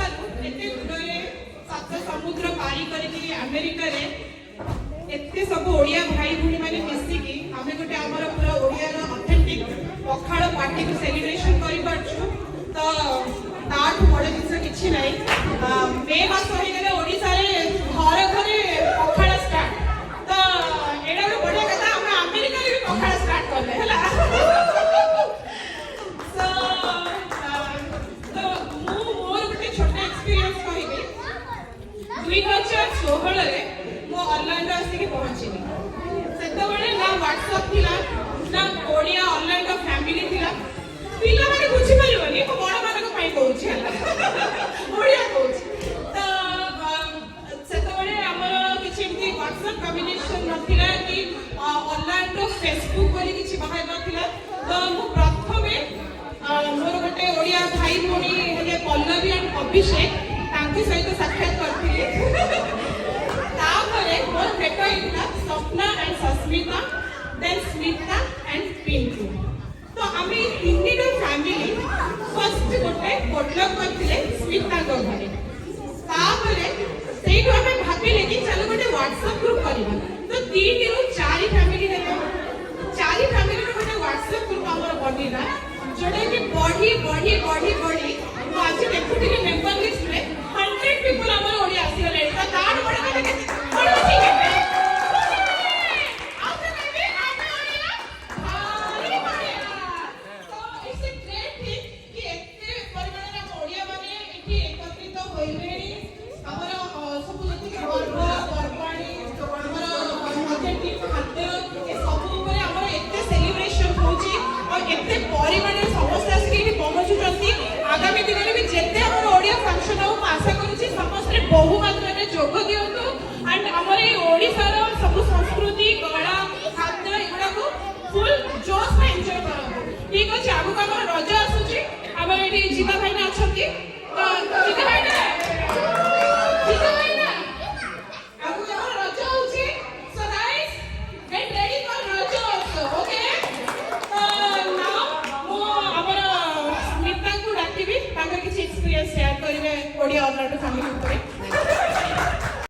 ଓଡ଼ିଶାରୁ ଏତେ ଦୂରରେ ସାତ ସମୁଦ୍ର ପାରି କରିକି ଆମେରିକାରେ ଏତେ ସବୁ ଓଡ଼ିଆ ଭାଇ ଭଉଣୀ ମାନେ ମିଶିକି ଆମେ ଗୋଟେ ଆମର ପୁରା ଓଡ଼ିଆର ଅଥେଣ୍ଟିକ୍ ପଖାଳ ପାର୍ଟିକୁ ସେଲିବ୍ରେସନ କରିପାରୁଛୁ। ତ ତାଠୁ ବଡ଼ ଜିନିଷ କିଛି ନାହିଁ। ମେ ମାସ ହେଇଗଲେ ଓଡ଼ିଶାରେ ଘରେ ଘରେ ପଖାଳ ଷ୍ଟାର୍ଟ। ତ ଏଇଟା ଗୋଟେ ବଢ଼ିଆ କଥା, ଆମେ ଆମେରିକାରେ ବି ପଖାଳ ଷ୍ଟାର୍ଟ କଲେ ହେଲା। ତ ମୁଁ ମୋର ଗୋଟେ ଛୋଟ ଏକ୍ସପିରିଏନ୍ସ କହିବି। 2016ରେ ମୁଁ ଅନଲାଇନରେ ଆସିକି ପହଞ୍ଚିଲି। ସେତେବେଳେ ନା ହ୍ୱାଟ୍ସଆପ୍ ଥିଲା, ନା ଓଡ଼ିଆ ଅନଲାଇନର ଫ୍ୟାମିଲି ଥିଲା। ପିଲାମାନେ ବୁଝିପାରିବନି, ମୁଁ ବଡ଼ମାନଙ୍କ ପାଇଁ କହୁଛି ହେଲା, ଓଡ଼ିଆ କହୁଛି। ତ ସେତେବେଳେ ଆମର କିଛି ଏମିତି ହ୍ୱାଟ୍ସଆପ୍ କମ୍ୟୁନିକେସନ୍ ନଥିଲା କି ଅନଲାଇନର ଫେସବୁକ୍ ବୋଲି କିଛି ବାହାରି ନଥିଲା। ତ ମୁଁ ପ୍ରଥମେ ମୋର ଗୋଟେ ଓଡ଼ିଆ ଭାଇ ଭଉଣୀ ହେଲେ ପଲ୍ଲବୀ ଆଣ୍ଡ ଅଭିଷେକ, ତାଙ୍କ ସହିତ ସାକ୍ଷାତ କରିଥିଲି। ତାପରେ ମୋର ଭେଟ ହେଇଥିଲା Swapna and Sasmita, then Smita and Pinku. ତ ଆମେ ତିନିଟା ଫ୍ୟାମିଲି ଫାର୍ଷ୍ଟ ଗୋଟେ ପୋଟଲକ କରିଥିଲେ ସ୍ମିତାଙ୍କ ଘରେ। ତାପରେ ସେଇଠୁ ଆମେ ଭାବିଲେ କି ଚାଲ ଗୋଟେ ହ୍ୱାଟ୍ସଆପ୍ ଗ୍ରୁପ୍ କରିବା। ତ 3ରୁ 4 ଫ୍ୟାମିଲି ହେଲେ, 4 ଫ୍ୟାମିଲିର ଗୋଟେ ହ୍ୱାଟ୍ସଆପ୍ ଗ୍ରୁପ୍ ଆମର ବନିଲା, ଯୋଉଟା କି ବଢି ବଢି ବଢି ବଢି ମୁଁ ଆଜି ଦେଖୁଥିଲି ମେମ୍ବର ଲିଷ୍ଟରେ 100 ପିପୁଲ ଆମର ଓଡ଼ିଆ ଆସିଗଲେ। ତ ତାଠୁ ବଡ଼ କଥା କେତେ ବଡ଼ ଅଛି କେତେ? ଆଉ ସେ କହିବେ ଆମେ ଓଡ଼ିଆ ଭାରି ବଢ଼ିଆ। ତ ଇଟ୍ସ ଏ ଗ୍ରେଟ୍ ଥିଙ୍ଗ କି ଏତେ ପରିମାଣରେ ଆମ ଓଡ଼ିଆ ମାନେ ଏଠି ଏକତ୍ରିତ ହୋଇଲେଣି। ଆମର ସବୁ ଯେତିକି ପର୍ବ ପର୍ବାଣୀ, ଆମର ଅଥେଣ୍ଟିକ୍ ଖାଦ୍ୟ, ଏ ସବୁ ଉପରେ ଆମର ଏତେ ସେଲିବ୍ରେସନ୍ ହେଉଛି ଆଉ ଏତେ ପରିମାଣରେ ସମସ୍ତେ ଆସିକି ଏଠି ପହଞ୍ଚୁଛନ୍ତି। ଆଗାମୀ ଦିନରେ ବି ଯେତେ ଆମର ଓଡ଼ିଆ ଫଙ୍କସନ୍ ହବ, ମୁଁ ଆଶା କରୁଛି ସମସ୍ତେ ବହୁ ମାତ୍ରାରେ ଯୋଗ ଦିଅନ୍ତୁ ଆଣ୍ଡ ଆମର ଏଇ ଓଡ଼ିଶାର ସବୁ ସଂସ୍କୃତି, କଳା, ଖାଦ୍ୟ ଏଗୁଡ଼ାକୁ ଫୁଲ୍ ଜୋସ୍ରେ ଏନ୍ଜୟ କରନ୍ତୁ। ଠିକ୍ ଅଛି।